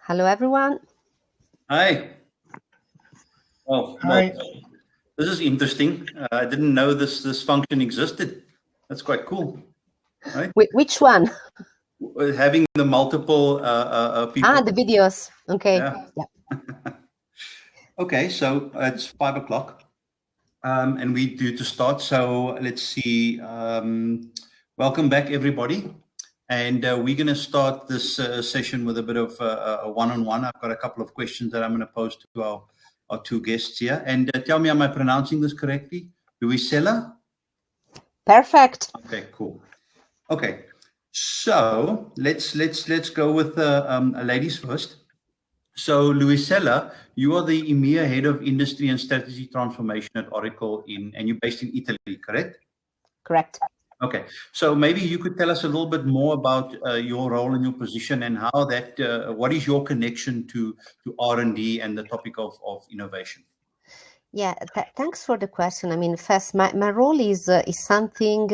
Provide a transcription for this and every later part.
Hello, everyone. Hi. Oh, Hi. well, this is interesting. I didn't know this function existed. That's quite cool, right? Which one? Having the multiple people. Ah, the videos. Okay. Yeah. Yeah. Okay, so it's 5 o'clock, and we do to start. So let's see. Welcome back, everybody. And we're going to start this session with a bit of a one-on-one. I've got a couple of questions that I'm going to pose to our two guests here. And tell me, am I pronouncing this correctly? Luisella? Perfect. Okay, cool. Okay, so let's go with ladies first. So Luisella, you are the EMEA Head of Industry and Strategy Transformation at Oracle and you're based in Italy, correct? Correct. Okay, so maybe you could tell us a little bit more about your role and your position and how that, what is your connection to R&D and the topic of innovation? Yeah, thanks for the question. I mean, first, my role is something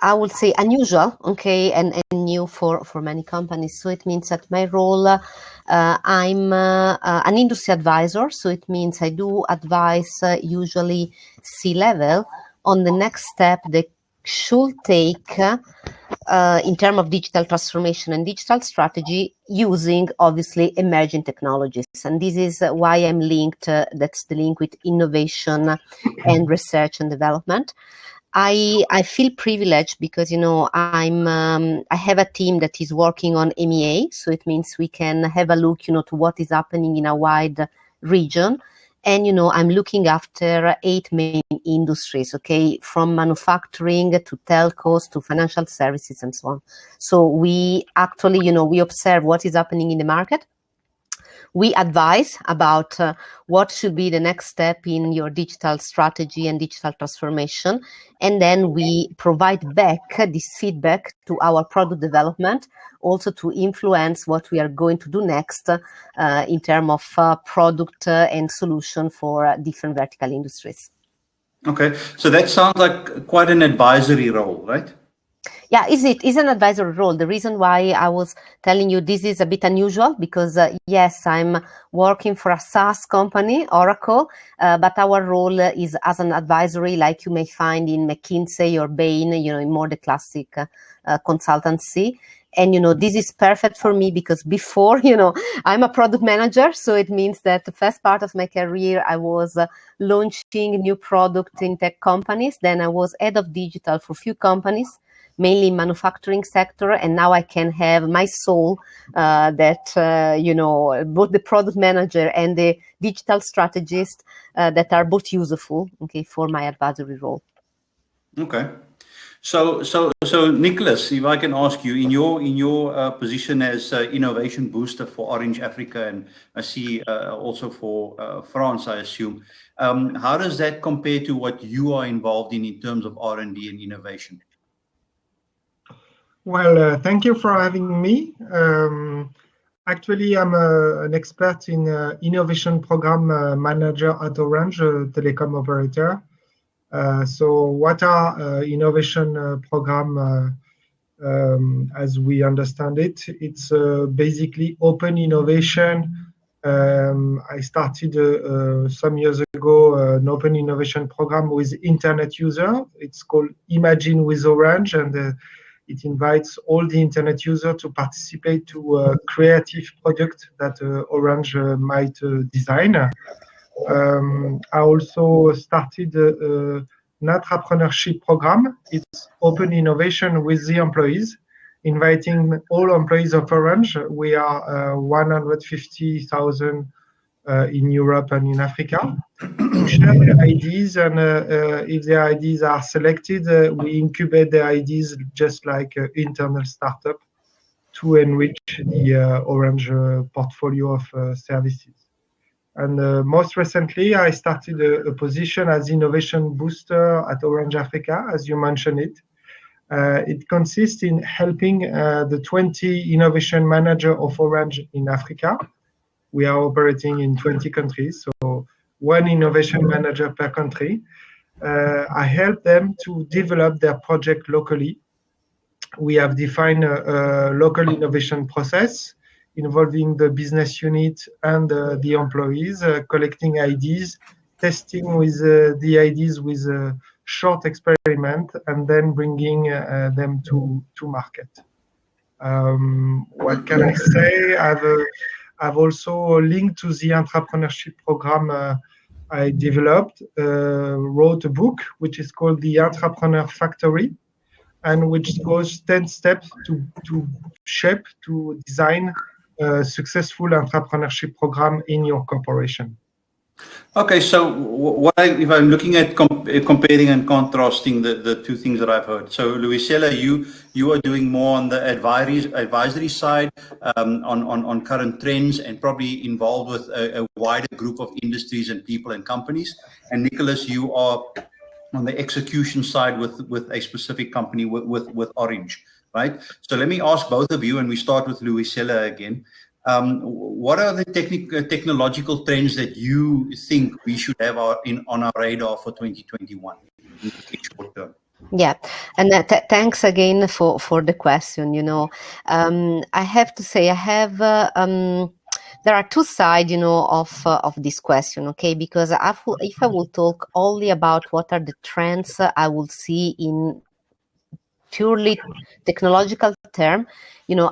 I would say unusual, okay, and new for many companies. So it means that my role, I'm an industry advisor. So it means I do advise usually C-level on the next step they should take in terms of digital transformation and digital strategy using obviously emerging technologies. And this is why I'm linked, that's the link with innovation and research and development. I feel privileged because, you know, I have a team that is working on EMEA. So it means we can have a look, you know, to what is happening in a wide region. And, you know, I'm looking after 8 main industries, okay, from manufacturing to telcos to financial services and so on. So we actually, you know, we observe what is happening in the market. We advise about what should be the next step in your digital strategy and digital transformation. And then we provide back this feedback to our product development, also to influence what we are going to do next in terms of product and solution for different vertical industries. Okay, so that sounds like quite an advisory role, right? Yeah, is an advisory role. The reason why I was telling you this is a bit unusual because yes, I'm working for a SaaS company, Oracle, but our role is as an advisory, like you may find in McKinsey or Bain, you know, in more the classic consultancy. And, you know, this is perfect for me because before, you know, I'm a product manager. So it means that the first part of my career, I was launching new product in tech companies. Then I was head of digital for a few companies, mainly manufacturing sector. And now I can have my soul that, you know, both the product manager and the digital strategist that are both useful, okay, for my advisory role. Okay. So Nicolas, if I can ask you, in your position as innovation booster for Orange Africa, and I see also for France, I assume, how does that compare to what you are involved in terms of R&D and innovation? Well, thank you for having me. Actually, I'm an expert in innovation program manager at Orange, a telecom operator. So what are innovation program as we understand it? It's basically open innovation. I started some years ago an open innovation program with internet user. It's called Imagine with Orange, and it invites all the internet users to participate to a creative product that Orange might design. I also started an entrepreneurship program. It's open innovation with the employees, inviting all employees of Orange. We are 150,000 in Europe and in Africa to share their ideas, and if their ideas are selected, we incubate their ideas just like an internal startup to enrich the Orange portfolio of services. And most recently, I started a position as innovation booster at Orange Africa, as you mentioned it. It consists in helping the 20 innovation manager of Orange in Africa. We are operating in 20 countries, so one innovation manager per country. I help them to develop their project locally. We have defined a local innovation process involving the business unit and the employees, collecting ideas, testing with the ideas with a short experiment, and then bringing them to market. What can I say? I've also linked to the entrepreneurship program I developed, wrote a book which is called The Entrepreneur Factory, and which goes 10 steps to shape, to design a successful entrepreneurship program in your corporation. Okay, so if I'm looking at comparing and contrasting the two things that I've heard. So Luisella, you are doing more on the advisory side, on current trends, and probably involved with a wider group of industries and people and companies. And Nicolas, you are on the execution side with a specific company with Orange, right? So let me ask both of you, and we start with Luisella again. What are the technological trends that you think we should have on our radar for 2021 in the short term? Yeah, and thanks again for the question. I have to say there are two sides, of this question, okay? Because if I will talk only about what are the trends I will see in purely technological term,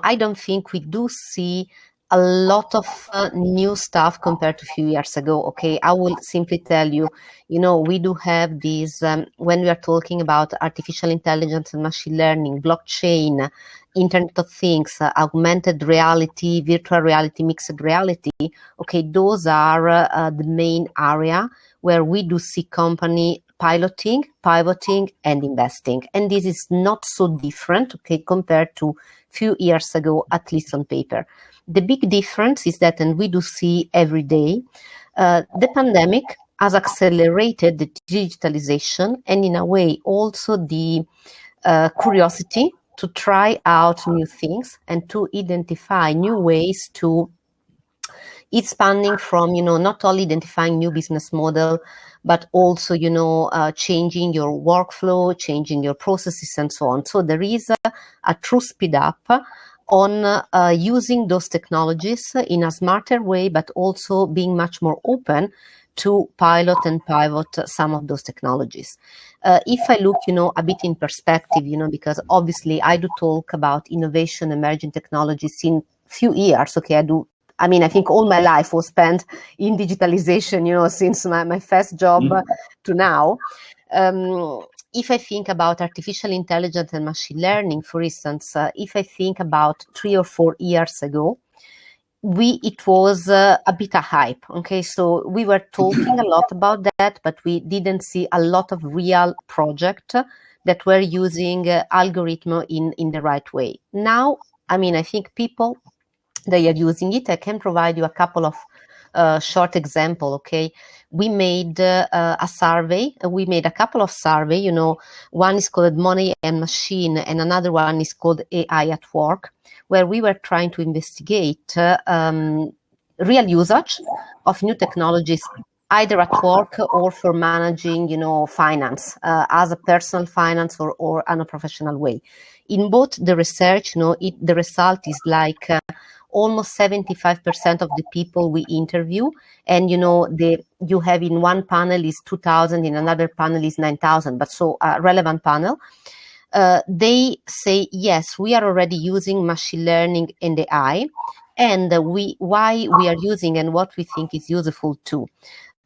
I don't think we do see a lot of new stuff compared to a few years ago. Okay, I will simply tell you, we do have these, when we are talking about artificial intelligence and machine learning, blockchain, Internet of Things, augmented reality, virtual reality, mixed reality. Okay, those are the main area where we do see company piloting, pivoting, and investing. And this is not so different, okay, compared to few years ago, at least on paper. The big difference is that, and we do see every day, the pandemic has accelerated the digitalization and in a way also the curiosity to try out new things and to identify new ways to expanding from, not only identifying new business model, but also, changing your workflow, changing your processes and so on. So there is a true speed up on using those technologies in a smarter way, but also being much more open to pilot and pivot some of those technologies. If I look, a bit in perspective, because obviously I do talk about innovation, emerging technologies in few years. Okay, I think all my life was spent in digitalization, since my first job to now. If I think about artificial intelligence and machine learning, for instance, if I think about 3 or 4 years ago, it was a bit a hype. Okay, so we were talking a lot about that, but we didn't see a lot of real projects that were using algorithm in the right way. Now, I think people, they are using it. I can provide you a couple of short example. Okay, we made a survey. We made a couple of survey. One is called Money and Machine, and another one is called AI at Work, where we were trying to investigate real usage of new technologies, either at work or for managing, finance as a personal finance or in a professional way. In both the research, the result is like almost 75% of the people we interview, and you have in one panel is 2,000, in another panel is 9,000, but so a relevant panel. They say, yes, we are already using machine learning and AI, and why we are using and what we think is useful too.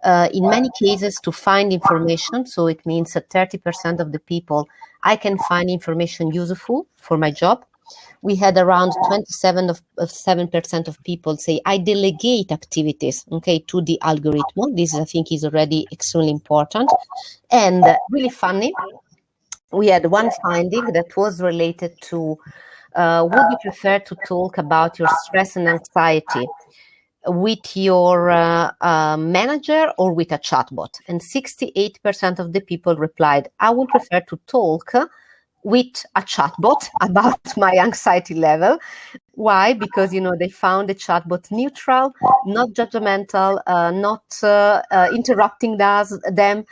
In many cases, to find information, so it means that 30% of the people, I can find information useful for my job. We had around 27% of people say, I delegate activities, okay, to the algorithm. This, I think, is already extremely important. And really funny, we had one finding that was related to, would you prefer to talk about your stress and anxiety with your manager or with a chatbot? And 68% of the people replied, I would prefer to talk with a chatbot about my anxiety level. Why? Because, they found the chatbot neutral, not judgmental, not interrupting them.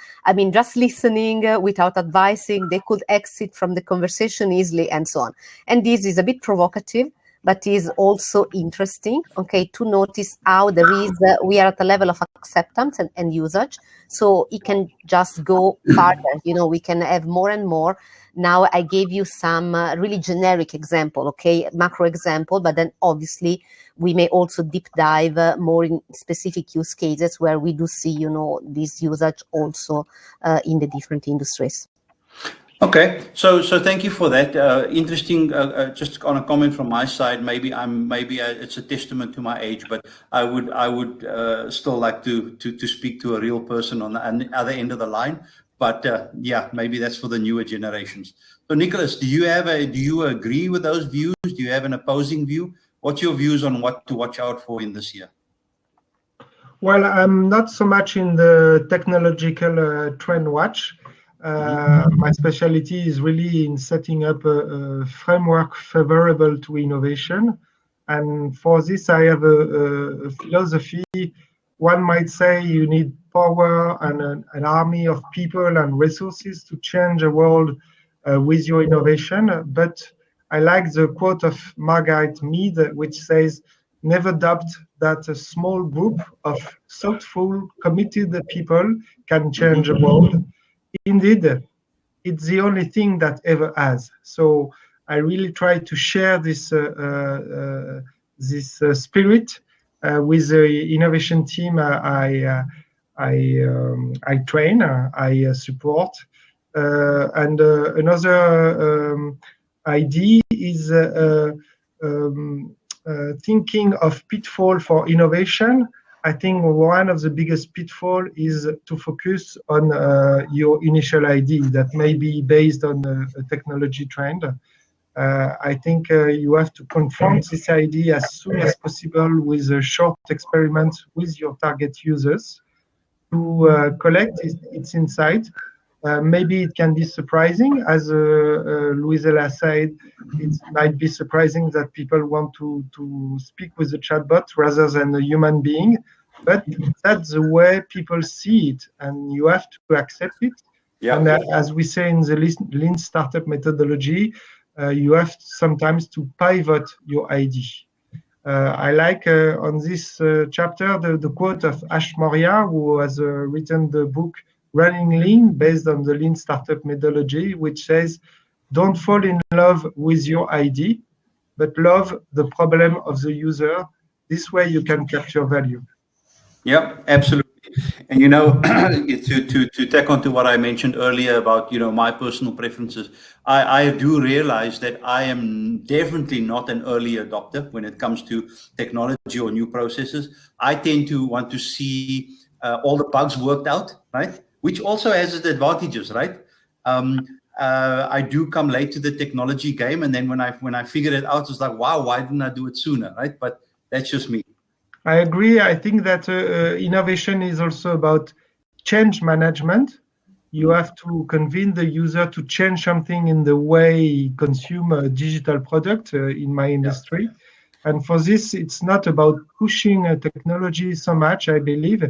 Just listening without advising. They could exit from the conversation easily and so on. And this is a bit provocative, but is also interesting, okay, to notice how there is, we are at a level of acceptance and usage. So it can just go farther, we can have more and more. Now I gave you some really generic example, okay, macro example, but then obviously we may also deep dive more in specific use cases where we do see, this usage also in the different industries. Okay, so thank you for that. Interesting. Just on a comment from my side, maybe it's a testament to my age, but I would still like to speak to a real person on the other end of the line. But yeah, maybe that's for the newer generations. So Nicolas, do you agree with those views? Do you have an opposing view? What's your views on what to watch out for in this year? Well, I'm not so much in the technological trend watch. My specialty is really in setting up a framework favorable to innovation. And for this, I have a philosophy. One might say you need power and an army of people and resources to change the world with your innovation. But I like the quote of Margaret Mead, which says, "Never doubt that a small group of thoughtful, committed people can change the world." Indeed, it's the only thing that ever has. So I really try to share this spirit with the innovation team I train, I support. And another idea is thinking of pitfall for innovation. I think one of the biggest pitfall is to focus on your initial idea that may be based on a technology trend. I think you have to confront this idea as soon as possible with a short experiment with your target users to collect its insight. Maybe it can be surprising, as Luisella said, it might be surprising that people want to speak with a chatbot rather than a human being, but that's the way people see it, and you have to accept it. Yeah. And as we say in the Lean Startup methodology, you have sometimes to pivot your idea. I like on this chapter the quote of Ash Maurya, who has written the book Running Lean, based on the Lean Startup methodology, which says, "Don't fall in love with your idea, but love the problem of the user. This way you can capture value." Yeah, absolutely. And to tack on to what I mentioned earlier about my personal preferences, I do realize that I am definitely not an early adopter when it comes to technology or new processes. I tend to want to see all the bugs worked out, right? Which also has its advantages, right? I do come late to the technology game, and then when I figured it out, it's like, wow, why didn't I do it sooner, right? But that's just me. I agree. I think that innovation is also about change management. You have to convince the user to change something in the way he consume a digital product in my industry. Yeah. And for this, it's not about pushing a technology so much, I believe.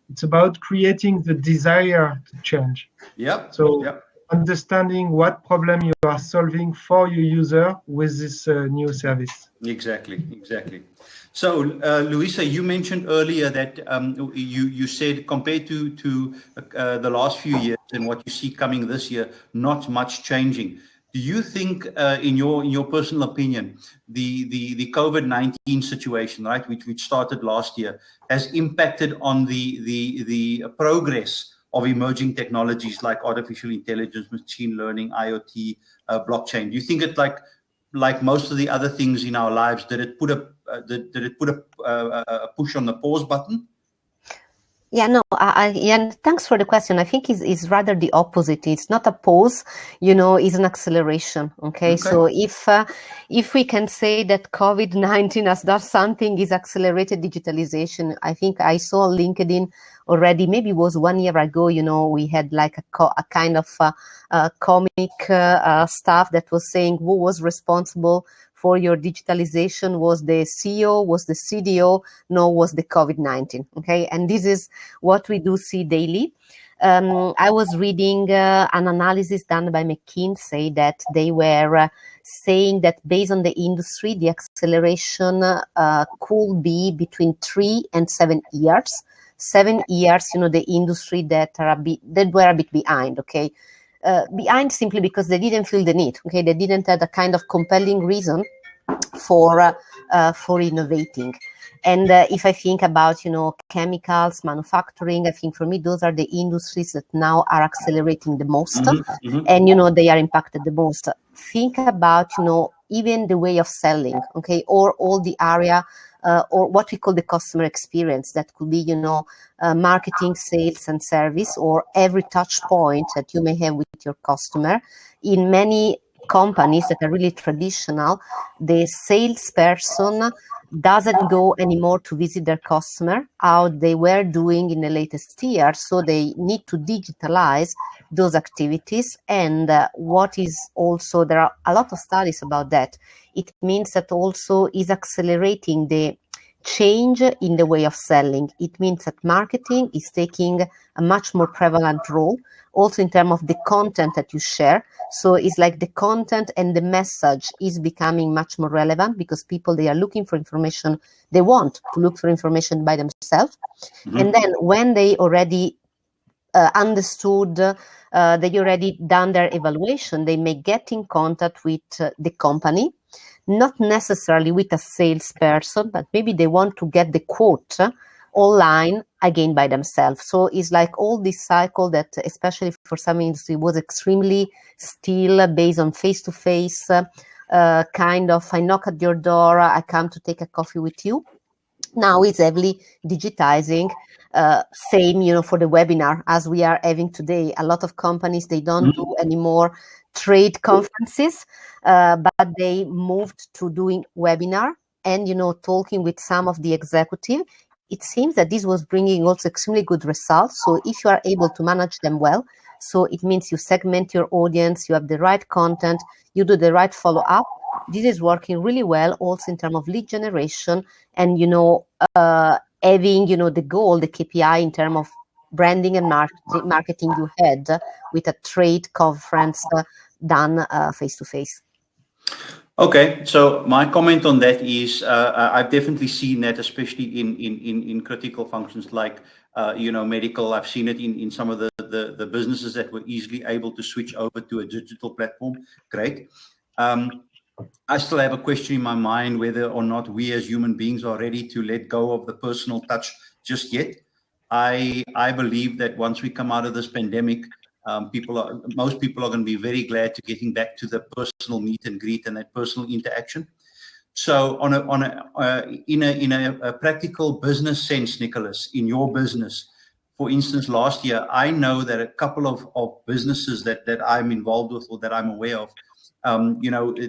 It's about creating the desire to change. Yeah. So understanding what problem you are solving for your user with this new service. Exactly. So, Luisa, you mentioned earlier that you said compared to the last few years and what you see coming this year, not much changing. Do you think, in your personal opinion, the COVID-19 situation, right, which started last year, has impacted on the progress of emerging technologies like artificial intelligence, machine learning, IoT, blockchain? Do you think it like most of the other things in our lives, did it put a push on the pause button? Yeah, no, thanks for the question. I think it's rather the opposite. It's not a pause, it's an acceleration. Okay. So if we can say that COVID-19 has done something, is accelerated digitalization. I think I saw on LinkedIn already, maybe it was 1 year ago, we had like a kind of comic stuff that was saying who was responsible for your digitalization. Was the CEO, was the CDO, no, was the COVID-19. Okay. And this is what we do see daily. I was reading an analysis done by McKinsey that they were saying that based on the industry, the acceleration could be between 3 and 7 years. 7 years, the industry that were a bit behind, okay? Behind simply because they didn't feel the need, okay? They didn't have a kind of compelling reason for innovating. And if I think about, chemicals, manufacturing, I think for me, those are the industries that now are accelerating the most, and, they are impacted the most. Think about, even the way of selling, okay, or all the area, or what we call the customer experience. That could be, marketing, sales, and service, or every touch point that you may have with your customer. In many companies that are really traditional, the salesperson doesn't go anymore to visit their customer, how they were doing in the latest year. So they need to digitalize those activities. And what is also, there are a lot of studies about that. It means that also is accelerating the change in the way of selling. It means that marketing is taking a much more prevalent role, also in terms of the content that you share. So it's like the content and the message is becoming much more relevant, because people, they are looking for information. They want to look for information by themselves. And then when they already understood, they already done their evaluation, they may get in contact with the company, not necessarily with a salesperson, but maybe they want to get the quote online again by themselves. So it's like all this cycle that, especially for some industry, was extremely still based on face-to-face kind of, I knock at your door, I come to take a coffee with you. Now it's heavily digitizing. Same, for the webinar as we are having today. A lot of companies, they don't do anymore trade conferences, but they moved to doing webinar and, talking with some of the executive. It seems that this was bringing also extremely good results. So if you are able to manage them well, so it means you segment your audience, you have the right content, you do the right follow-up. This is working really well also in terms of lead generation and, having, the goal, the KPI in terms of branding and marketing you had with a trade conference done face-to-face. Okay, so my comment on that is I've definitely seen that, especially in critical functions like medical. I've seen it in some of the businesses that were easily able to switch over to a digital platform. Great. I still have a question in my mind whether or not we as human beings are ready to let go of the personal touch just yet. I believe that once we come out of this pandemic, most people are going to be very glad to getting back to the personal meet and greet and that personal interaction. So in a practical business sense, Nicolas, in your business, for instance, last year, I know that a couple of businesses that I'm involved with or that I'm aware of,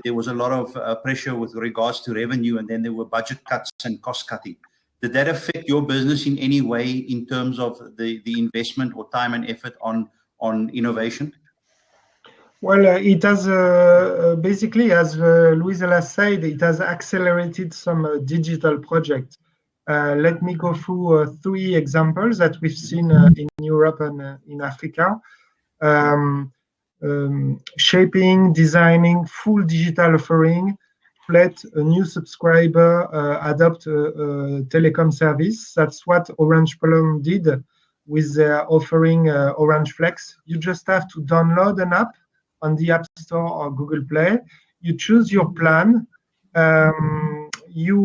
there was a lot of pressure with regards to revenue, and then there were budget cuts and cost cutting. Did that affect your business in any way in terms of the investment or time and effort on innovation? Well, it has basically, as Luisella said, it has accelerated some digital projects. Let me go through 3 examples that we've seen in Europe and in Africa. Shaping, designing full digital offering, let a new subscriber adopt a telecom service. That's what Orange Polon did with their offering Orange Flex. You just have to download an app on the App Store or Google Play. You choose your plan. You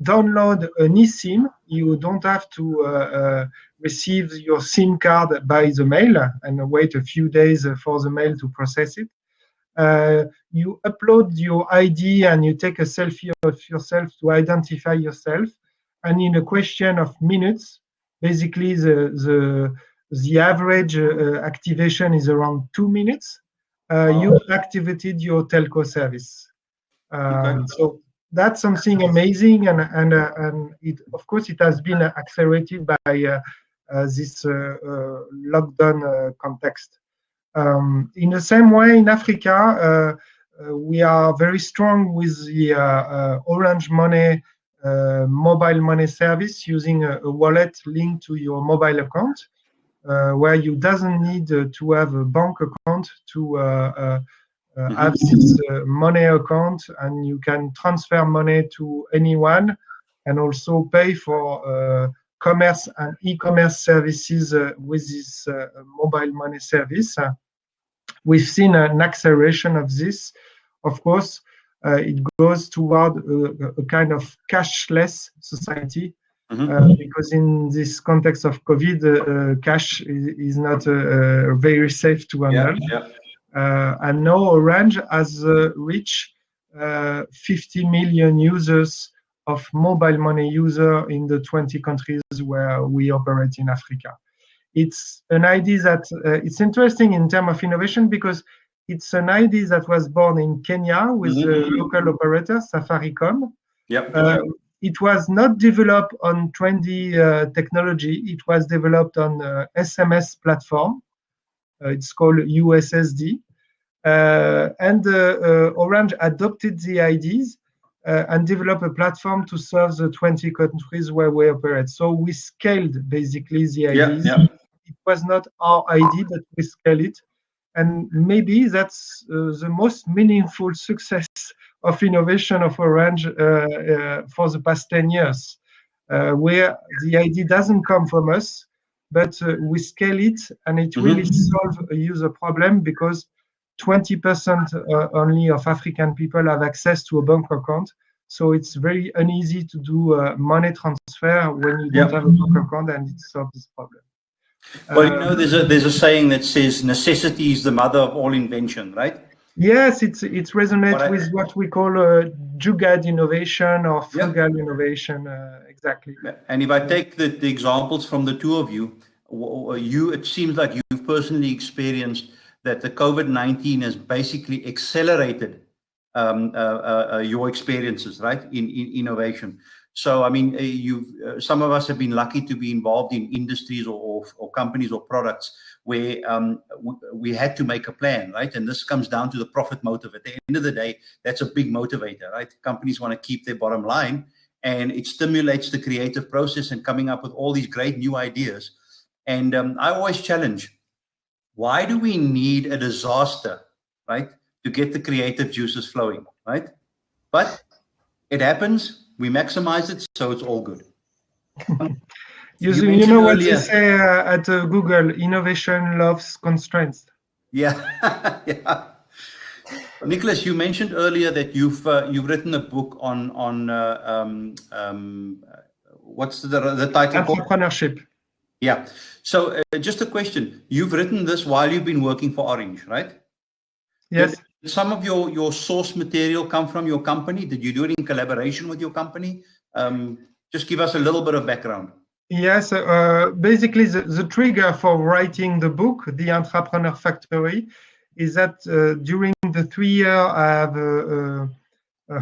download an eSIM. You don't have to receive your SIM card by the mail and wait a few days for the mail to process it. You upload your ID and you take a selfie of yourself to identify yourself. And in a question of minutes, basically the average activation is around 2 minutes. You activated your telco service. So that's something amazing, and it, of course, it has been accelerated by this lockdown context. In the same way, in Africa, we are very strong with the Orange Money mobile money service, using a wallet linked to your mobile account, where you doesn't need to have a bank account to have this money account, and you can transfer money to anyone, and also pay for commerce and e-commerce services with this mobile money service. We've seen an acceleration of this. Of course, it goes toward a kind of cashless society, because in this context of COVID, cash is not very safe to handle. And now Orange has reached 50 million users of mobile money user in the 20 countries where we operate in Africa. It's an idea that it's interesting in terms of innovation, because it's an idea that was born in Kenya with the local operator Safaricom. It was not developed on trendy technology. It was developed on SMS platform. It's called USSD. And Orange adopted the ideas and developed a platform to serve the 20 countries where we operate. So we scaled basically the ideas. It was not our idea, but we scaled it. And maybe that's the most meaningful success of innovation of Orange for the past 10 years, where the idea doesn't come from us, but we scale it, and it really solves a user problem, because 20% only of African people have access to a bank account. So it's very uneasy to do money transfer when you don't have a bank account, and it solves this problem. Well, you know, there's a saying that says necessity is the mother of all invention, right? Yes, it resonates with what we call jugaad innovation or frugal innovation, exactly. And if I take the examples from the two of you, it seems like you've personally experienced that the COVID-19 has basically accelerated your experiences, right, in innovation. So, I mean, some of us have been lucky to be involved in industries or companies or products where we had to make a plan, right? And this comes down to the profit motive. At the end of the day, that's a big motivator, right? Companies want to keep their bottom line, and it stimulates the creative process and coming up with all these great new ideas. And I always challenge, why do we need a disaster, right, to get the creative juices flowing, right? But it happens. We maximize it, so it's all good. You know what they say at Google, innovation loves constraints. Yeah. Nicolas, you mentioned earlier that you've written a book on what's the title? Entrepreneurship. Yeah. So just a question. You've written this while you've been working for Orange, right? Yes. Did some of your source material come from your company? Did you do it in collaboration with your company? Just give us a little bit of background. Yes, basically the trigger for writing the book, The Entrepreneur Factory, is that during the 3 years I have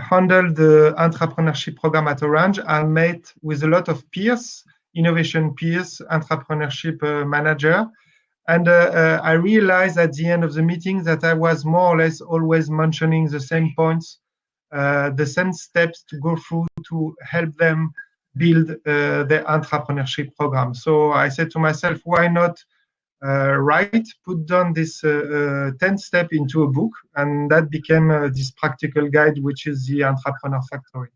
handled the entrepreneurship program at Orange, I met with a lot of peers, innovation peers, entrepreneurship manager. And I realized at the end of the meeting that I was more or less always mentioning the same points, the same steps to go through to help them build their entrepreneurship program. So I said to myself, why not put down this 10 step into a book? And that became this practical guide, which is the Entrepreneur Factory.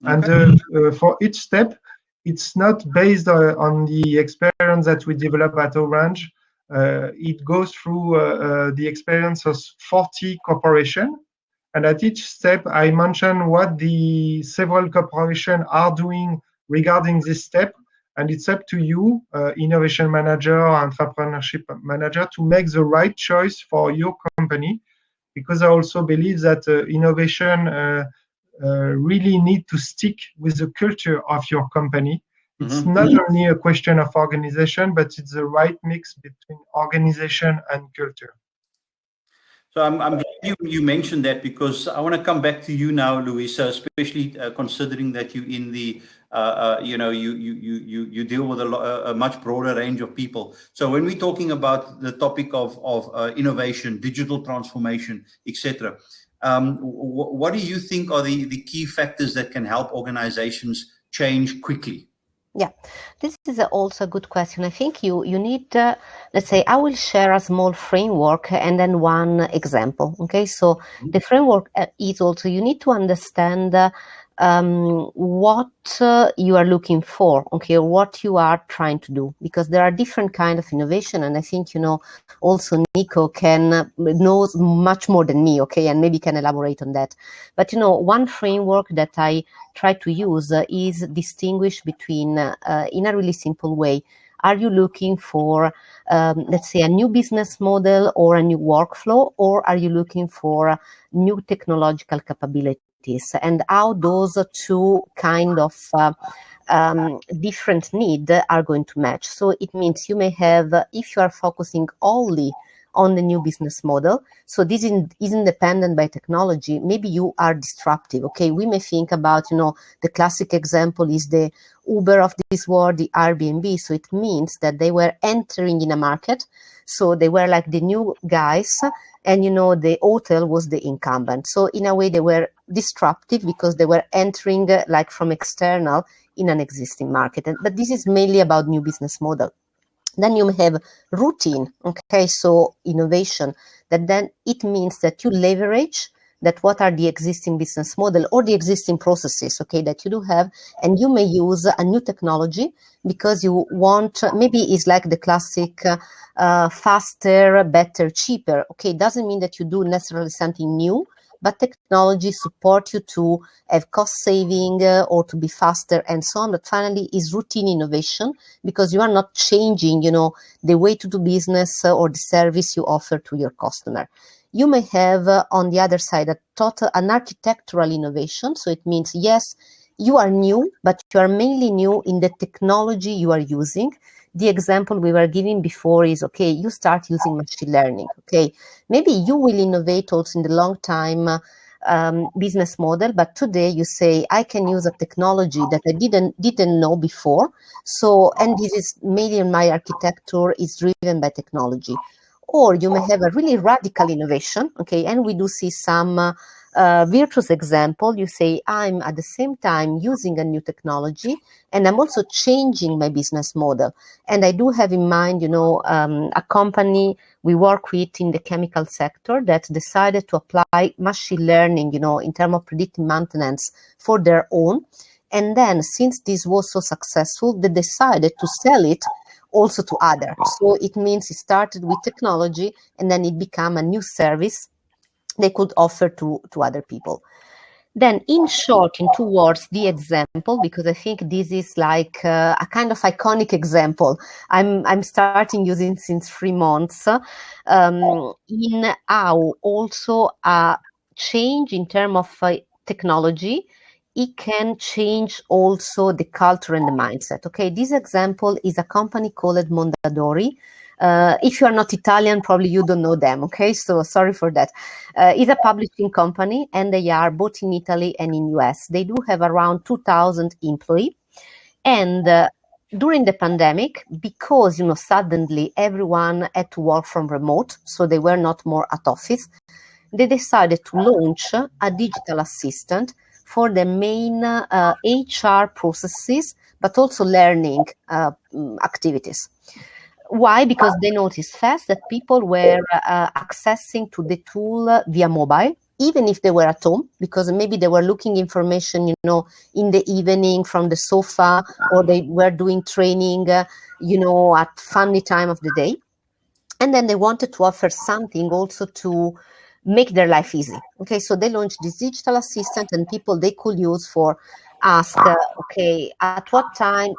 Okay. And for each step, it's not based on the experience that we develop at Orange. It goes through the experience of 40 corporations. And at each step, I mention what the several corporations are doing regarding this step. And it's up to you, innovation manager or entrepreneurship manager, to make the right choice for your company. Because I also believe that innovation really need to stick with the culture of your company. It's not only a question of organization, but it's the right mix between organization and culture. So I'm glad you mentioned that, because I want to come back to you now, Luisa, especially considering that you in the you deal with a much broader range of people. So when we're talking about the topic of innovation, digital transformation, etc., what do you think are the key factors that can help organizations change quickly? Yeah, this is also a good question. I think you need, let's say, I will share a small framework and then one example. Okay, so the framework is also you need to understand what you are looking for, okay, or what you are trying to do, because there are different kind of innovation, and I think also Nico knows much more than me, okay, and maybe can elaborate on that. But one framework that I try to use is distinguish between, in a really simple way, are you looking for, let's say, a new business model or a new workflow, or are you looking for new technological capabilities, and how those two kind of different needs are going to match. So it means you may have, if you are focusing only on the new business model, so this is independent by technology, maybe you are disruptive. Okay, we may think about, the classic example is the Uber of this world, the Airbnb. So it means that they were entering in a market, so they were like the new guys, and the hotel was the incumbent. So in a way they were disruptive because they were entering like from external in an existing market. But this is mainly about new business model. Then you may have routine, okay, so innovation, that then it means that you leverage that what are the existing business model or the existing processes, okay, that you do have, and you may use a new technology because you want, maybe it's like the classic faster, better, cheaper, okay, it doesn't mean that you do necessarily something new, but technology support you to have cost saving or to be faster and so on. But finally is routine innovation, because you are not changing, the way to do business or the service you offer to your customer. You may have on the other side an architectural innovation. So it means, yes, you are new, but you are mainly new in the technology you are using. The example we were giving before is, okay, you start using machine learning. Okay, maybe you will innovate also in the long time business model, but today you say, I can use a technology that I didn't know before. So, and this is mainly in my architecture is driven by technology. Or you may have a really radical innovation, okay, and we do see some virtuous example. You say, I'm at the same time using a new technology, and I'm also changing my business model. And I do have in mind, a company we work with in the chemical sector that decided to apply machine learning, in terms of predictive maintenance for their own. And then, since this was so successful, they decided to sell it also to others. So it means it started with technology, and then it became a new service they could offer to other people. Then, in short, in 2 words, the example, because I think this is like a kind of iconic example. I'm starting using since 3 months, in how also a change in terms of technology, it can change also the culture and the mindset. Okay, this example is a company called Mondadori. If you are not Italian, probably you don't know them, okay? So sorry for that. It's a publishing company, and they are both in Italy and in US. They do have around 2,000 employees. And during the pandemic, because, suddenly everyone had to work from remote, so they were not more at office, they decided to launch a digital assistant for the main HR processes, but also learning activities. Why? Because they noticed fast that people were accessing to the tool via mobile, even if they were at home, because maybe they were looking information, in the evening from the sofa, or they were doing training, at funny time of the day. And then they wanted to offer something also to make their life easy. Okay, so they launched this digital assistant, and people they could use for ask, okay, at what time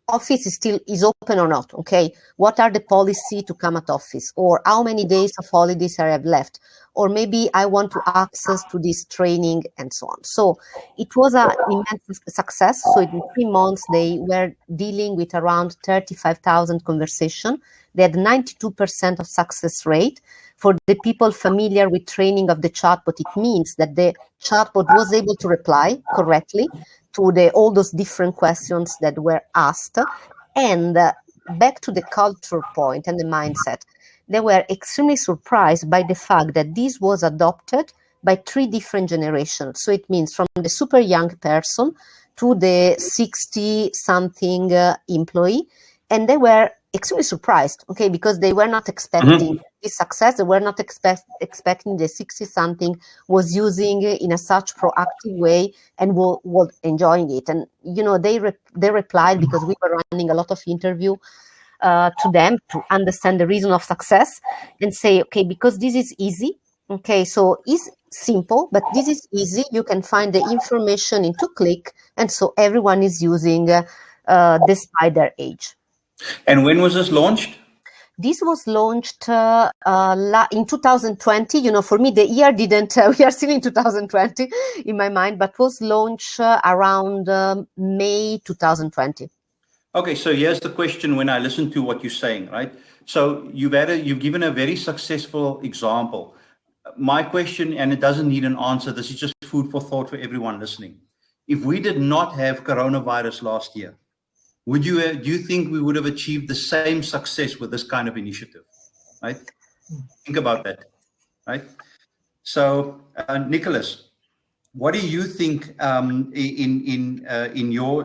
office is open or not, okay? What are the policy to come at office? Or how many days of holidays I have left? Or maybe I want to access to this training and so on. So it was an immense success. So in 3 months, they were dealing with around 35,000 conversations. They had 92% of success rate. For the people familiar with training of the chatbot, it means that the chatbot was able to reply correctly to all those different questions that were asked. And back to the culture point and the mindset, they were extremely surprised by the fact that this was adopted by 3 different generations. So it means from the super young person to the 60-something employee. And they were extremely surprised, okay, because they were not expecting this success. They were not expecting the 60-something was using it in a such proactive way and was enjoying it. And, you know, they replied, because we were running a lot of interview to them to understand the reason of success, and say, okay, because this is easy, okay, so it's simple, but this is easy. You can find the information in 2 clicks, and so everyone is using despite their age. And when was this launched? This was launched in 2020. You know, for me, the year didn't, we are still in 2020 in my mind, but was launched around May 2020. Okay, so here's the question when I listen to what you're saying, right? So you've given a very successful example. My question, and it doesn't need an answer, this is just food for thought for everyone listening. If we did not have coronavirus last year, do you think we would have achieved the same success with this kind of initiative, right? Think about that, right? So, Nicolas, what do you think in your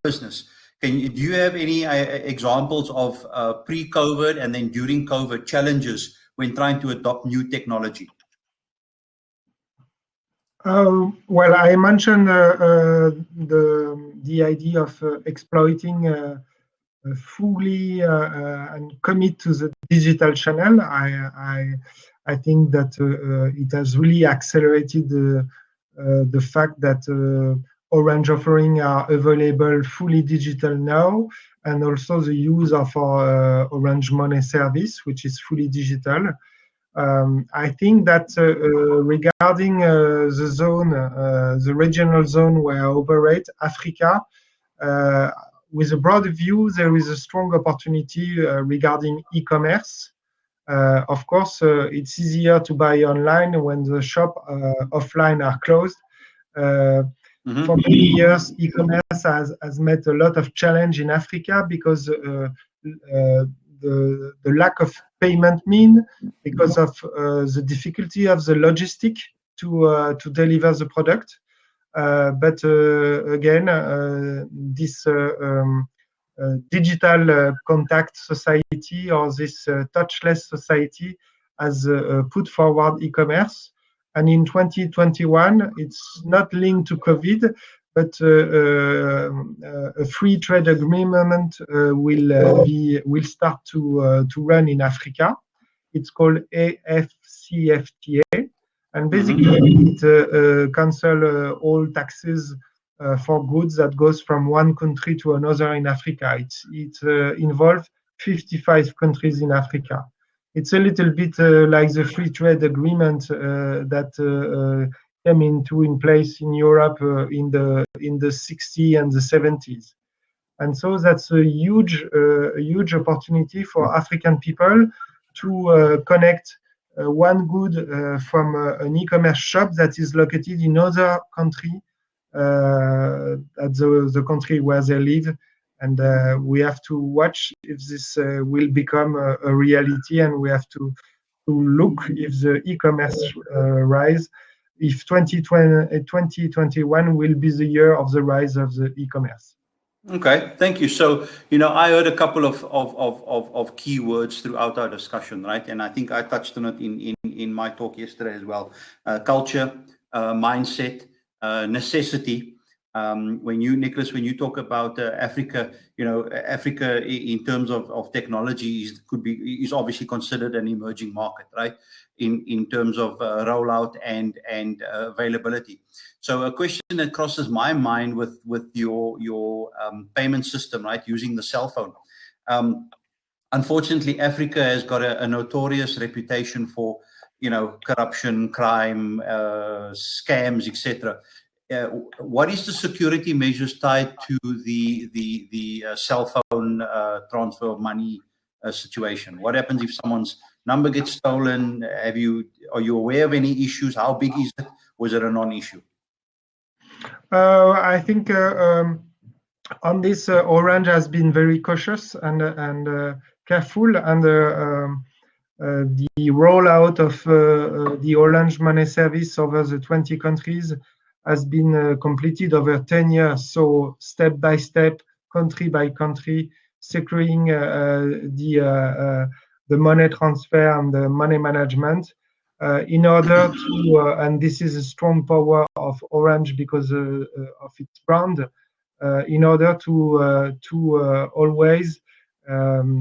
business? Do you have any examples of pre-COVID and then during COVID challenges when trying to adopt new technology? Well, I mentioned the idea of exploiting fully and commit to the digital channel. I think that it has really accelerated the fact that Orange offering are available fully digital now, and also the use of our Orange Money service, which is fully digital. I think that regarding the zone, the regional zone where I operate, Africa, with a broad view, there is a strong opportunity regarding e-commerce. Of course, it's easier to buy online when the shop offline are closed. For many years, e-commerce has met a lot of challenge in Africa because the lack of payment mean, because of the difficulty of the logistic to deliver the product. But again, this digital contact society, or this touchless society, has put forward e-commerce. And in 2021, it's not linked to COVID, but a free trade agreement will start to run in Africa. It's called AFCFTA, and basically it cancel all taxes for goods that goes from one country to another in Africa. It involves 55 countries in Africa. It's a little bit like the free trade agreement that came in place in Europe in the 60s and the 70s. And so that's a huge opportunity for African people to connect one good from an e-commerce shop that is located in another country, at the country where they live. And we have to watch if this will become a reality, and we have to look if the e-commerce rise, if 2021 will be the year of the rise of the e-commerce. Okay, thank you. So, I heard a couple of key words throughout our discussion, right? And I think I touched on it in my talk yesterday as well. Culture, mindset, necessity. Nicolas, when you talk about Africa, Africa in terms of technology is obviously considered an emerging market, right? In terms of rollout and availability. So a question that crosses my mind with your payment system, right, using the cell phone. Unfortunately, Africa has got a notorious reputation for, corruption, crime, scams, etc. What is the security measures tied to the cell phone transfer of money situation? What happens if someone's number gets stolen? Are you aware of any issues? How big is it? Was it a non-issue? I think on this, Orange has been very cautious and careful, and The rollout of the Orange Money service over the 20 countries has been completed over 10 years. So step by step, country by country, securing the money transfer and the money management in order to, and this is a strong power of Orange because of its brand, in order to always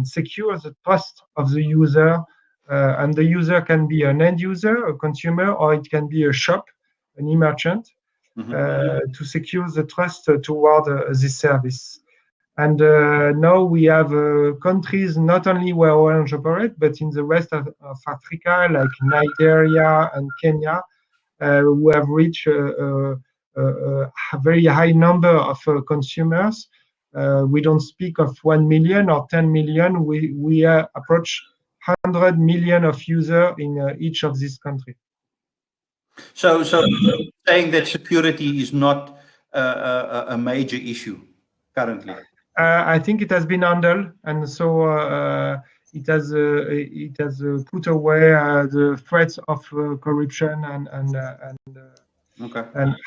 secure the trust of the user. And the user can be an end user, a consumer, or it can be a shop, an e-merchant, to secure the trust toward this service. And now we have countries not only where Orange operate, but in the rest of Africa, like Nigeria and Kenya, who have reached a very high number of consumers. We don't speak of 1 million or 10 million. We approach 100 million of users in each of these countries. So saying that security is not a major issue currently. I think it has been handled, and so it has put away the threats of corruption and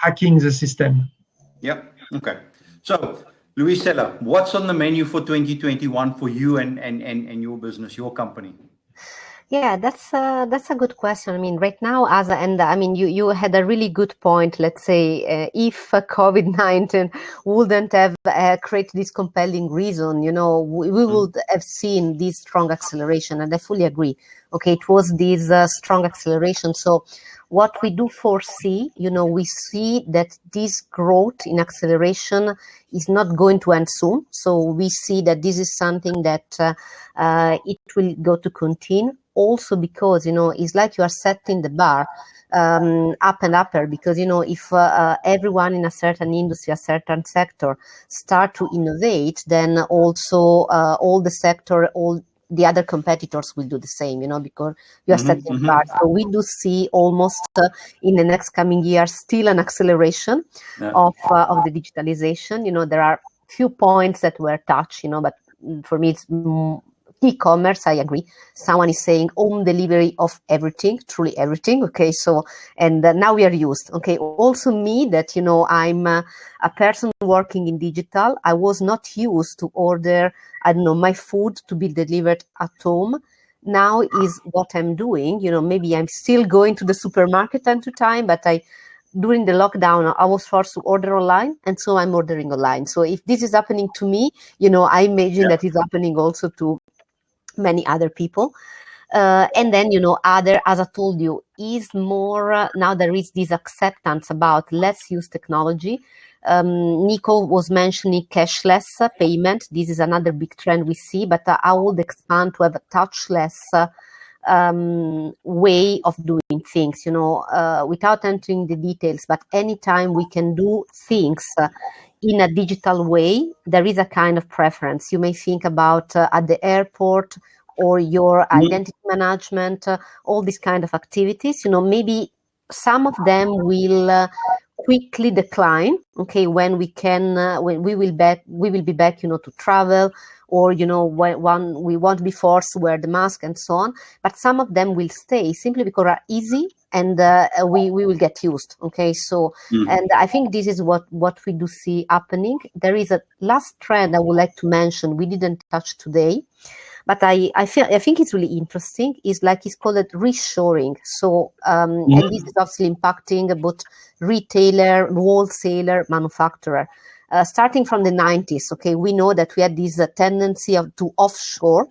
hacking the system. Yeah. Okay. So, Luisella, what's on the menu for 2021 for you and your business, your company? Yeah, that's a good question. I mean, right now, you had a really good point. Let's say if COVID-19 wouldn't have created this compelling reason, we would have seen this strong acceleration, and I fully agree. Okay, it was this strong acceleration. So, what we do foresee, we see that this growth in acceleration is not going to end soon. So we see that this is something that it will go to continue. Also because, it's like you are setting the bar up and upper, because, if everyone in a certain industry, a certain sector start to innovate, then also all the sector, all the other competitors will do the same, because you are setting the bar. So we do see almost in the next coming years still an acceleration of the digitalization. There are few points that were touched, but for me it's e-commerce. I agree. Someone is saying home delivery of everything, truly everything. Okay, so and now we are used. Okay, also me that I'm a person working in digital. I was not used to order, my food to be delivered at home. Now is what I'm doing. Maybe I'm still going to the supermarket time to time, but during the lockdown, I was forced to order online, and so I'm ordering online. So if this is happening to me, I imagine that is happening also to many other people. And then, other, as I told you, is more, now there is this acceptance about let's use technology. Nico was mentioning cashless payment. This is another big trend we see, but I would expand to have a touchless way of doing things, without entering the details, but anytime we can do things in a digital way, there is a kind of preference. You may think about at the airport or your identity management, all these kind of activities, maybe some of them will quickly decline, okay, when we can, when we will be back, to travel, or, when we won't be forced to wear the mask and so on. But some of them will stay simply because they are easy, and we will get used. Okay, so and I think this is what we do see happening. There is a last trend I would like to mention. We didn't touch today, but I think it's really interesting. It's called reshoring. So and this is obviously impacting both retailer, wholesaler, manufacturer. Starting from the 90s, okay, we know that we had this tendency to offshore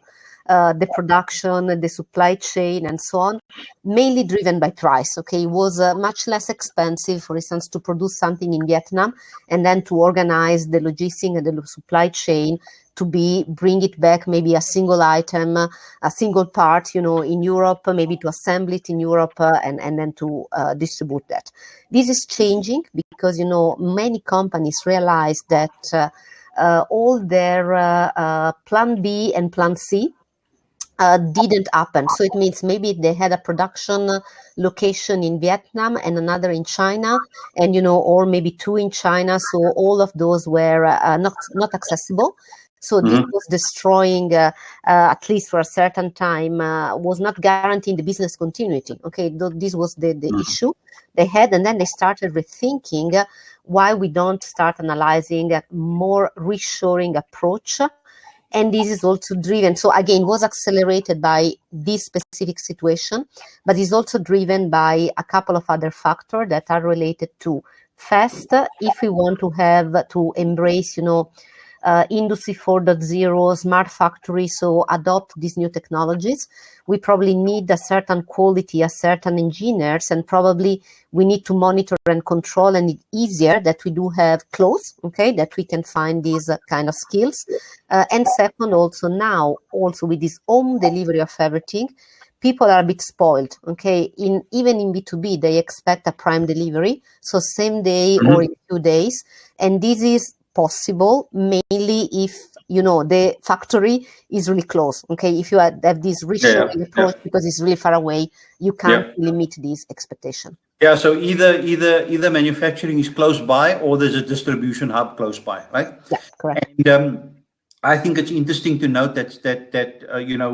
the production, the supply chain, and so on, mainly driven by price. Okay, it was much less expensive, for instance, to produce something in Vietnam and then to organize the logistics and the supply chain to bring it back, maybe a single item, a single part, in Europe, maybe to assemble it in Europe and then to distribute that. This is changing because, many companies realize that all their plan B and plan C didn't happen. So it means maybe they had a production location in Vietnam and another in China, and or maybe two in China. So all of those were not accessible. So this was destroying, at least for a certain time, was not guaranteeing the business continuity. Okay, this was the issue they had, and then they started rethinking why we don't start analyzing a more reshoring approach. And this is also driven, so again, was accelerated by this specific situation, but is also driven by a couple of other factors that are related to fast, if we want to embrace, Industry 4.0, smart factories, so adopt these new technologies, we probably need a certain quality, a certain engineers, and probably we need to monitor and control, and it's easier that we do have close, okay, that we can find these kind of skills. And second, also now, also with this home delivery of everything, people are a bit spoiled, okay? Even in B2B, they expect a prime delivery, so same day or in 2 days, and this is possible mainly if the factory is really close. Okay, if you have this reshoring approach because it's really far away, you can't really meet this expectation. Yeah, so either manufacturing is close by or there's a distribution hub close by, right? Yeah, correct. And I think it's interesting to note that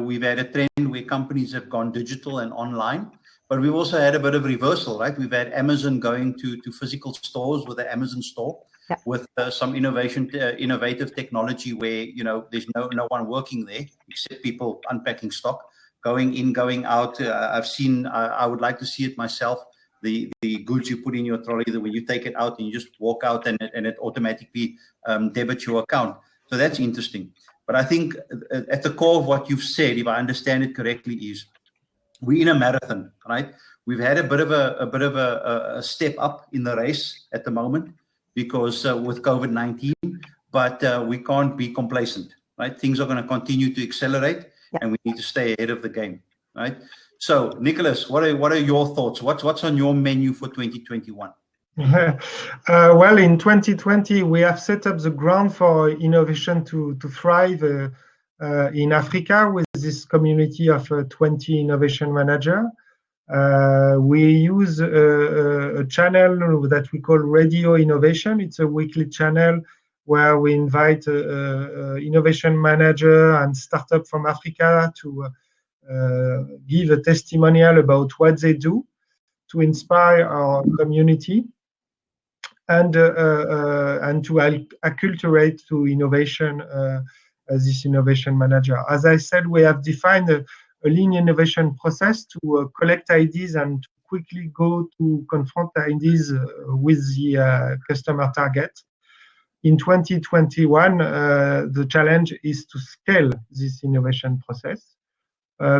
we've had a trend where companies have gone digital and online, but we've also had a bit of reversal, right? We've had Amazon going to physical stores with the Amazon store. Yeah. With some innovative technology where there's no one working there except people unpacking stock, going in, going out. I've seen. I would like to see it myself. The goods you put in your trolley, when you take it out and you just walk out and it automatically debits your account. So that's interesting. But I think at the core of what you've said, if I understand it correctly, is we're in a marathon, right? We've had a bit of a step up in the race at the moment, because with COVID-19, but we can't be complacent, right? Things are going to continue to accelerate, and we need to stay ahead of the game, right? So, Nicolas, what are your thoughts? What's on your menu for 2021? Well, in 2020, we have set up the ground for innovation to thrive in Africa with this community of 20 innovation managers. We use a channel that we call Radio Innovation. It's a weekly channel where we invite innovation manager and startup from Africa to give a testimonial about what they do to inspire our community and to acculturate to innovation this innovation manager. As I said, we have defined a lean innovation process to collect ideas and to quickly go to confront ideas with the customer target. In 2021, the challenge is to scale this innovation process.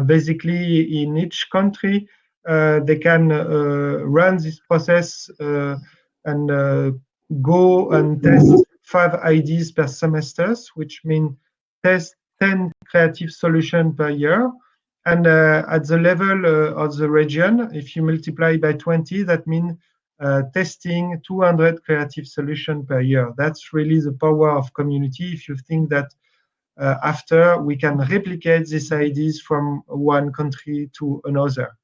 Basically, in each country, they can run this process and go and test 5 ideas per semester, which means test 10 creative solutions per year. And at the level of the region, if you multiply by 20, that means testing 200 creative solutions per year. That's really the power of community. If you think that after we can replicate these ideas from one country to another.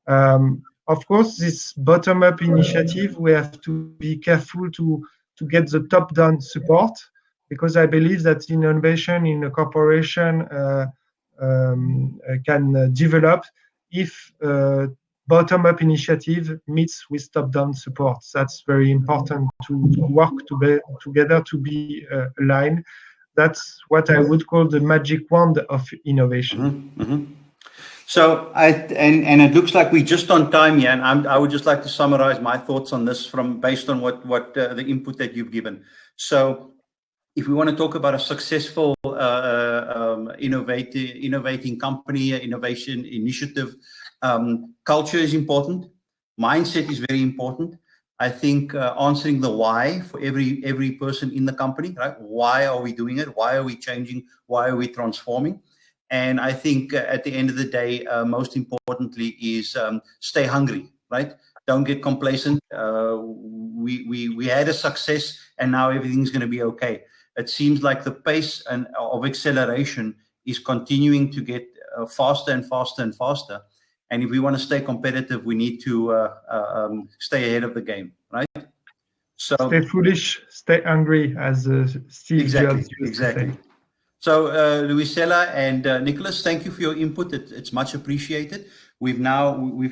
Of course, this bottom-up initiative, we have to be careful to get the top-down support, because I believe that innovation in a corporation can develop if bottom-up initiative meets with top-down support. That's very important to work together to be aligned. That's what I would call the magic wand of innovation. So, and it looks like we're just on time here, and I would just like to summarize my thoughts on this based on what the input that you've given. So, if we want to talk about a successful innovating company, innovation initiative, culture is important. Mindset is very important. I think answering the why for every person in the company, right? Why are we doing it? Why are we changing? Why are we transforming? And I think at the end of the day, most importantly is stay hungry, right? Don't get complacent. We had a success, and now everything's going to be okay. It seems like the pace of acceleration is continuing to get faster and faster and faster. And if we want to stay competitive, we need to stay ahead of the game, right? So stay foolish, stay hungry, as Steve Jobs used to say. So Luisella and Nicolas, thank you for your input. It's much appreciated. We've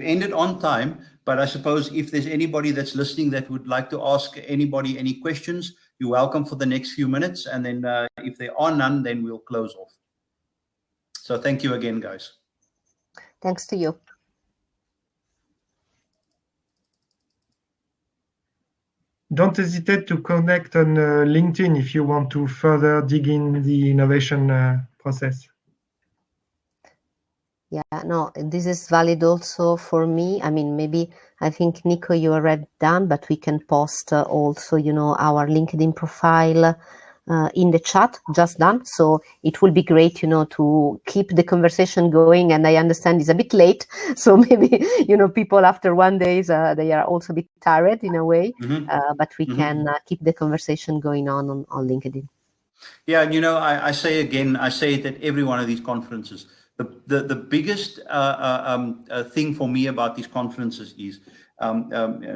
ended on time, but I suppose if there's anybody that's listening that would like to ask anybody any questions, you're welcome for the next few minutes. And then if there are none, then we'll close off. So thank you again, guys. Thanks to you. Don't hesitate to connect on LinkedIn if you want to further dig in the innovation process. Yeah, no, this is valid also for me. I mean, maybe I think, Nico, you already done, but we can post also, our LinkedIn profile in the chat, just done. So it will be great, to keep the conversation going. And I understand it's a bit late. So maybe, people after 1 day, they are also a bit tired in a way, but we can keep the conversation going on LinkedIn. Yeah, I say it at every one of these conferences. The biggest thing for me about these conferences is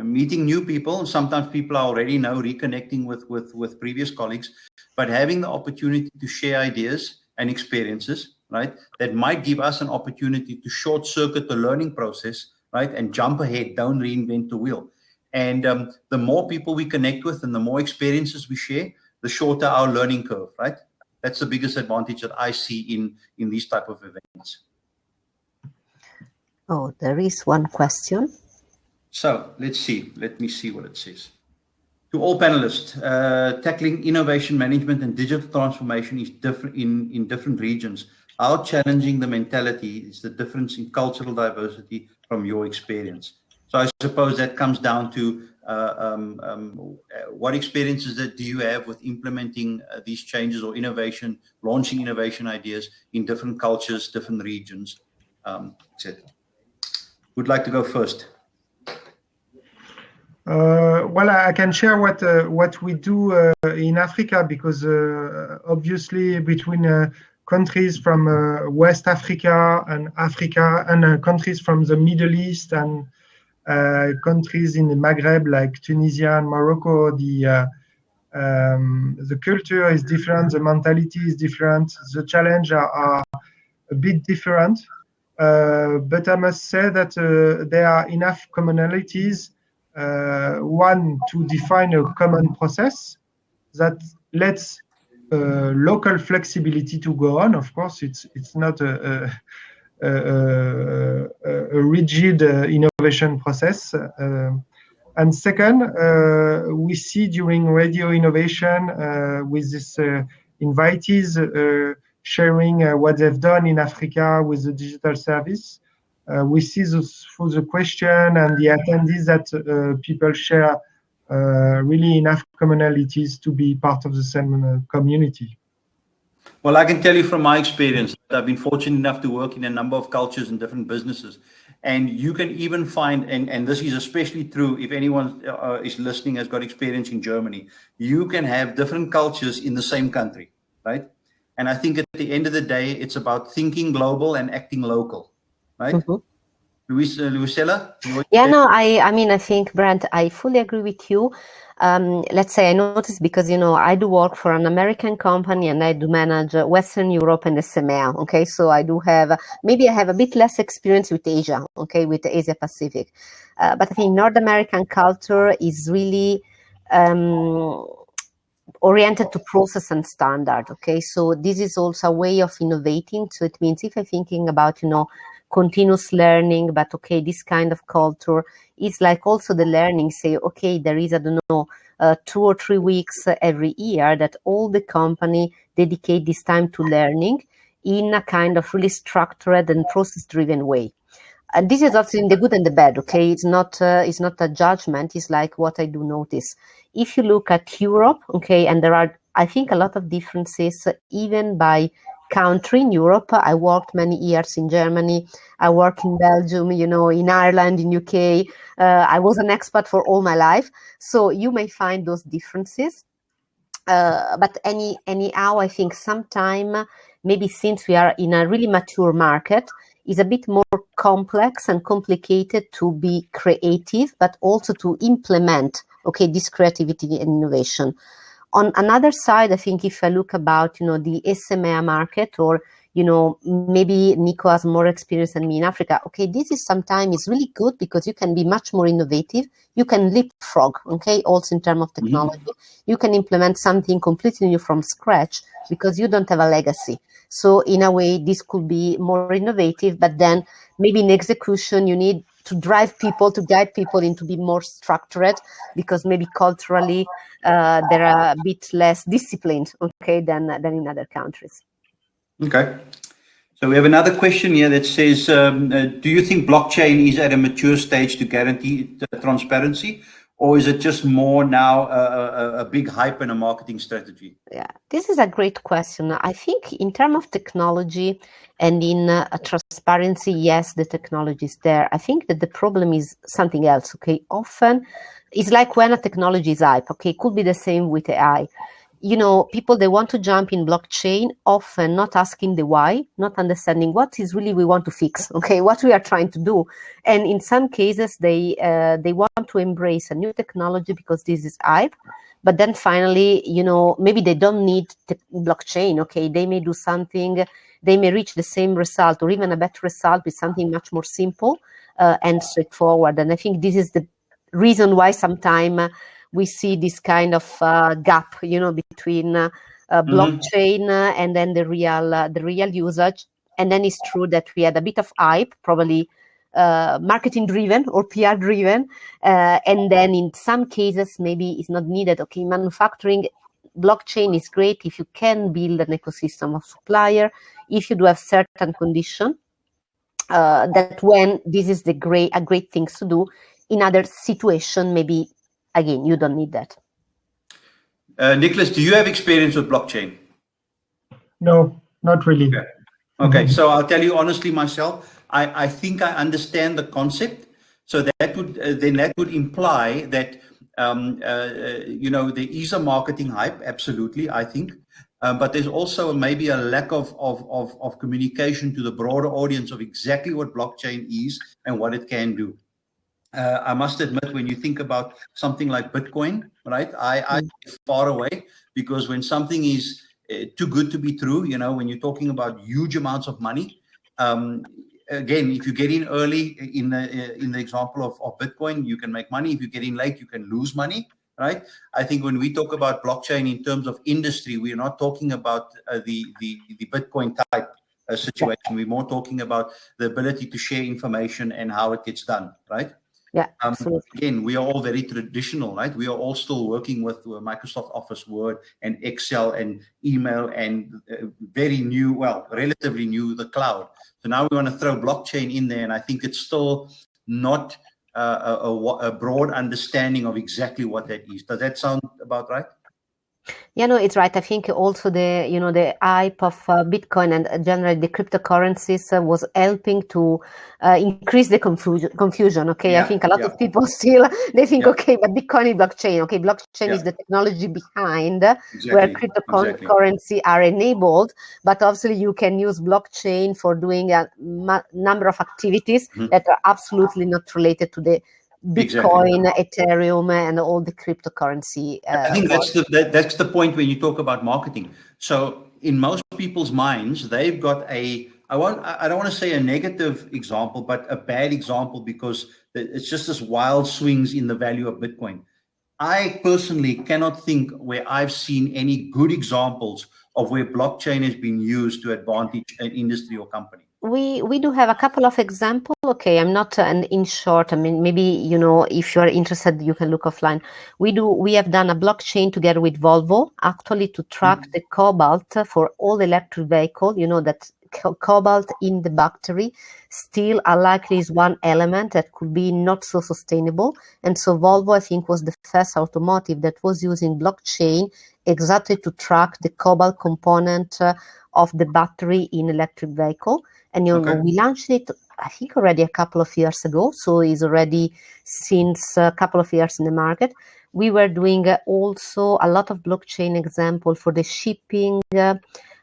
meeting new people. Sometimes people I already know, reconnecting with previous colleagues, but having the opportunity to share ideas and experiences, right, that might give us an opportunity to short circuit the learning process, right, and jump ahead, don't reinvent the wheel. And the more people we connect with and the more experiences we share, the shorter our learning curve, right? That's the biggest advantage that I see in these type of events. Oh, there is one question. So let's see. Let me see what it says. To all panelists, tackling innovation management and digital transformation is different in different regions. How challenging the mentality is the difference in cultural diversity from your experience? So I suppose that comes down to what experiences do you have with implementing these changes or innovation, launching innovation ideas in different cultures, different regions, etc. Who'd like to go first? Well, I can share what we do in Africa, because obviously between countries from West Africa and countries from the Middle East and countries in the Maghreb like Tunisia and Morocco, the culture is different, the mentality is different, the challenges are a bit different. But I must say that there are enough commonalities. One, to define a common process that lets local flexibility to go on. Of course, it's not a rigid innovation process. And second, we see during radio innovation with this invitees sharing what they've done in Africa with the digital service. We see through the question and the attendees that people share really enough commonalities to be part of the same community. Well, I can tell you from my experience, I've been fortunate enough to work in a number of cultures and different businesses. And you can even find, and this is especially true if anyone is listening has got experience in Germany, you can have different cultures in the same country, right? And I think at the end of the day, it's about thinking global and acting local, right? Luisella? Yeah, no, I think, Brent, I fully agree with you. Let's say I noticed because, I do work for an American company and I do manage Western Europe and EMEA. Okay, so I do have, maybe I have a bit less experience with Asia, okay, with Asia Pacific. But I think North American culture is really oriented to process and standard. Okay, so this is also a way of innovating. So it means if I'm thinking about, continuous learning, but okay, this kind of culture is like also the learning, say, okay, there is, 2 or 3 weeks every year that all the company dedicate this time to learning in a kind of really structured and process-driven way. And this is also in the good and the bad, okay? It's not a judgment. It's like what I do notice. If you look at Europe, okay, and there are, I think, a lot of differences even by country in Europe. I worked many years in Germany. I work in Belgium, in Ireland, in UK. I was an expat for all my life. So you may find those differences. But anyhow, I think sometime, maybe since we are in a really mature market, is a bit more complex and complicated to be creative, but also to implement, okay, this creativity and innovation. On another side, I think if I look about, the EMEA market, or, maybe Nico has more experience than me in Africa. Okay, this is sometimes really good because you can be much more innovative. You can leapfrog, okay, also in terms of technology. You can implement something completely new from scratch because you don't have a legacy. So in a way, this could be more innovative, but then maybe in execution, you need to drive people, to guide people into be more structured, because maybe culturally they're a bit less disciplined, okay, than in other countries. Okay. So we have another question here that says, do you think blockchain is at a mature stage to guarantee transparency, or is it just more now a big hype and a marketing strategy? Yeah, this is a great question. I think in terms of technology and in transparency, yes, the technology is there. I think that the problem is something else, okay? Often it's like when a technology is hype, okay? It could be the same with AI. People, they want to jump in blockchain, often not asking the why, not understanding what is really we want to fix, okay, what we are trying to do. And in some cases, they want to embrace a new technology because this is hype. But then finally, maybe they don't need the blockchain, okay? They may do something, they may reach the same result or even a better result with something much more simple and straightforward. And I think this is the reason why sometimes we see this kind of gap, between blockchain and then the real usage. And then it's true that we had a bit of hype, probably marketing driven or PR driven, and then in some cases maybe it's not needed. Okay, manufacturing, blockchain is great if you can build an ecosystem of supplier, if you do have certain condition. That when this is a great thing to do. In other situation, maybe again you don't need that. Nicolas, do you have experience with blockchain? No, not really. Okay. So I'll tell you honestly myself, I think I understand the concept. So that would imply that there is a marketing hype, absolutely, I think. But there's also maybe a lack of communication to the broader audience of exactly what blockchain is and what it can do. I must admit, when you think about something like Bitcoin, right, I far away, because when something is too good to be true, when you're talking about huge amounts of money, again, if you get in early in the example of Bitcoin, you can make money. If you get in late, you can lose money, right? I think when we talk about blockchain in terms of industry, we're not talking about the Bitcoin type situation. We're more talking about the ability to share information and how it gets done, right? Yeah, absolutely. Again, we are all very traditional, right? We are all still working with Microsoft Office, Word, and Excel, and email, and very new, well, relatively new, the cloud. So now we want to throw blockchain in there, and I think it's still not a broad understanding of exactly what that is. Does that sound about right? Yeah, no, it's right. I think also the hype of Bitcoin and generally the cryptocurrencies was helping to increase the confusion. Okay, I think a lot of people still they think, okay, but Bitcoin is blockchain. Okay, blockchain is the technology behind where cryptocurrency are enabled. But obviously, you can use blockchain for doing a number of activities that are absolutely not related to the Bitcoin, Ethereum, and all the cryptocurrency. I think that's the point when you talk about marketing. So in most people's minds, they've got I don't want to say a negative example, but a bad example, because it's just this wild swings in the value of Bitcoin. I personally cannot think where I've seen any good examples of where blockchain has been used to advantage an industry or company. We do have a couple of examples. Okay, I'm not in short. I mean, maybe if you are interested, you can look offline. We have done a blockchain together with Volvo, actually, to track the cobalt for all electric vehicle. That cobalt in the battery still likely is one element that could be not so sustainable. And so Volvo, I think, was the first automotive that was using blockchain exactly to track the cobalt component of the battery in electric vehicle. And we launched it, I think, already a couple of years ago. So it's already since a couple of years in the market. We were doing also a lot of blockchain example for the shipping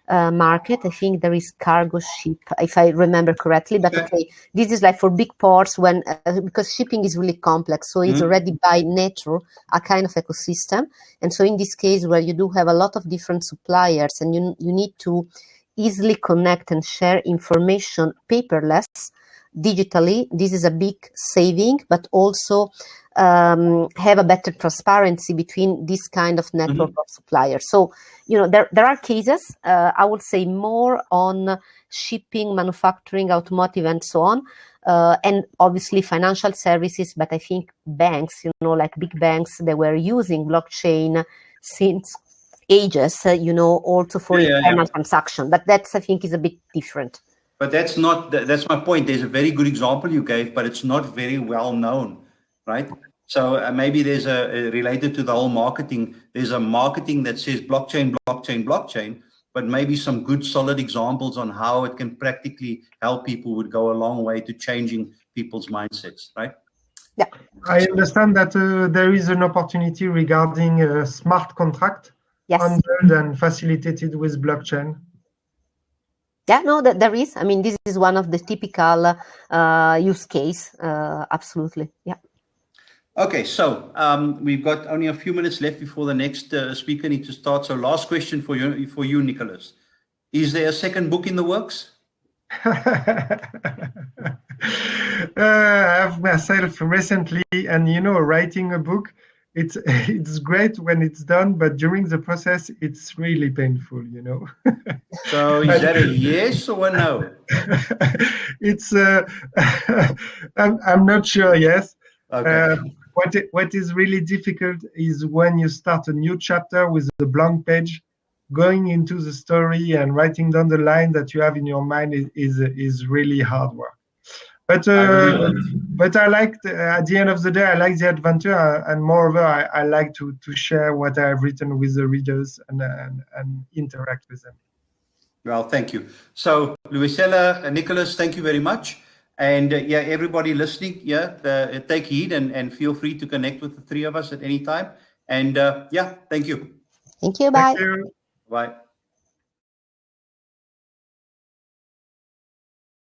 market. I think there is cargo ship, if I remember correctly. But okay, this is like for big ports when because shipping is really complex, so it's already by nature a kind of ecosystem. And so in this case, where you do have a lot of different suppliers, and you need to easily connect and share information paperless, digitally, this is a big saving, but also have a better transparency between this kind of network of suppliers. So, there are cases, I would say more on shipping, manufacturing, automotive, and so on, and obviously financial services. But I think banks, like big banks, they were using blockchain since ages, also for internal transaction. But that's, I think, is a bit different. But that's my point. There's a very good example you gave, but it's not very well known, right? So maybe there's related to the whole marketing, there's a marketing that says blockchain, blockchain, blockchain, but maybe some good solid examples on how it can practically help people would go a long way to changing people's mindsets, right? Yeah. I understand that there is an opportunity regarding a smart contract handled and facilitated with blockchain. Yeah, no, there is. I mean, this is one of the typical use case. Absolutely. Yeah. Okay, so we've got only a few minutes left before the next speaker needs to start. So last question for you, Nicolas. Is there a second book in the works? I have myself recently, and writing a book, it's great when it's done, but during the process, it's really painful, So is that a yes or a no? It's I'm not sure. Yes. Okay. What is really difficult is when you start a new chapter with a blank page, going into the story and writing down the line that you have in your mind is really hard work. But I like at the end of the day, I like the adventure, and moreover, I like to share what I have written with the readers and interact with them. Well, thank you. So Luisella and Nicolas, thank you very much. And everybody listening, take heed and feel free to connect with the three of us at any time. And thank you. Thank you. Bye. Thank you. Bye.